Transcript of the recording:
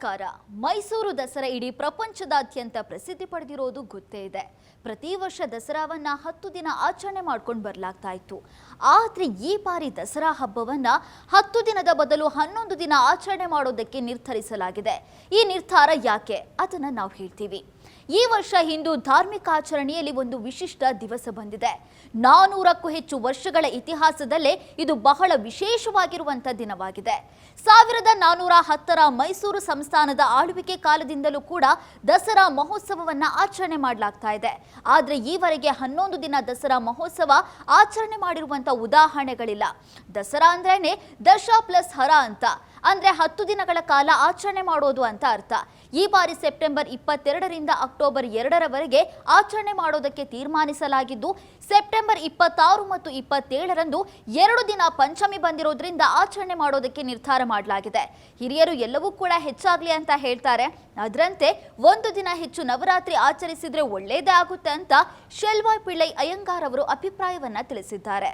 ನಮಸ್ಕಾರ. ಮೈಸೂರು ದಸರಾ ಇಡೀ ಪ್ರಪಂಚದಾದ್ಯಂತ ಪ್ರಸಿದ್ಧಿ ಪಡೆದಿರೋದು ಗೊತ್ತೇ ಇದೆ. ಪ್ರತಿ ವರ್ಷ ದಸರಾವನ್ನ 10 ದಿನ ಆಚರಣೆ ಮಾಡ್ಕೊಂಡು ಬರಲಾಗ್ತಾ ಇತ್ತು. ಆದ್ರೆ ಈ ಬಾರಿ ದಸರಾ ಹಬ್ಬವನ್ನ 10 ದಿನದ ಬದಲು 11 ದಿನ ಆಚರಣೆ ಮಾಡೋದಕ್ಕೆ ನಿರ್ಧರಿಸಲಾಗಿದೆ. ಈ ನಿರ್ಧಾರ ಯಾಕೆ ಅದನ್ನ ನಾವು ಹೇಳ್ತೀವಿ. ಈ ವರ್ಷ ಹಿಂದೂ ಧಾರ್ಮಿಕ ಆಚರಣೆಯಲ್ಲಿ ಒಂದು ವಿಶಿಷ್ಟ ದಿವಸ ಬಂದಿದೆ. 400ಕ್ಕೂ ಹೆಚ್ಚು ವರ್ಷಗಳ ಇತಿಹಾಸದಲ್ಲೇ ಇದು ಬಹಳ ವಿಶೇಷವಾಗಿರುವಂತಹ ದಿನವಾಗಿದೆ. 1410ರ ಮೈಸೂರು ಸಂಸ್ಥಾನದ ಆಳ್ವಿಕೆ ಕಾಲದಿಂದಲೂ ಕೂಡ ದಸರಾ ಮಹೋತ್ಸವವನ್ನ ಆಚರಣೆ ಮಾಡಲಾಗ್ತಾ ಇದೆ. ಆದ್ರೆ ಈವರೆಗೆ 11 ದಿನ ದಸರಾ ಮಹೋತ್ಸವ ಆಚರಣೆ ಮಾಡಿರುವಂತಹ ಉದಾಹರಣೆಗಳಿಲ್ಲ. ದಸರಾ ಅಂದ್ರೇನೆ ದಶ ಪ್ಲಸ್ ಹರ ಅಂತ, ಅಂದ್ರೆ 10 ದಿನಗಳ ಕಾಲ ಆಚರಣೆ ಮಾಡೋದು ಅಂತ ಅರ್ಥ. ಈ ಬಾರಿ ಸೆಪ್ಟೆಂಬರ್ 22ರಿಂದ ಅಕ್ಟೋಬರ್ 2ರವರೆಗೆ ಆಚರಣೆ ಮಾಡೋದಕ್ಕೆ ತೀರ್ಮಾನಿಸಲಾಗಿದ್ದು, ಸೆಪ್ಟೆಂಬರ್ 26 ಮತ್ತು 27ರಂದು 2 ದಿನ ಪಂಚಮಿ ಬಂದಿರೋದ್ರಿಂದ ಆಚರಣೆ ಮಾಡೋದಕ್ಕೆ ನಿರ್ಧಾರ ಮಾಡಲಾಗಿದೆ. ಹಿರಿಯರು ಎಲ್ಲವೂ ಕೂಡ ಹೆಚ್ಚಾಗ್ಲಿ ಅಂತ ಹೇಳ್ತಾರೆ. ಅದರಂತೆ 1 ದಿನ ಹೆಚ್ಚು ನವರಾತ್ರಿ ಆಚರಿಸಿದ್ರೆ ಒಳ್ಳೇದೇ ಆಗುತ್ತೆ ಅಂತ ಶೆಲ್ವಾಯ್ ಪಿಳ್ಳೈ ಅಯ್ಯಂಗಾರ್ ಅವರು ಅಭಿಪ್ರಾಯವನ್ನ ತಿಳಿಸಿದ್ದಾರೆ.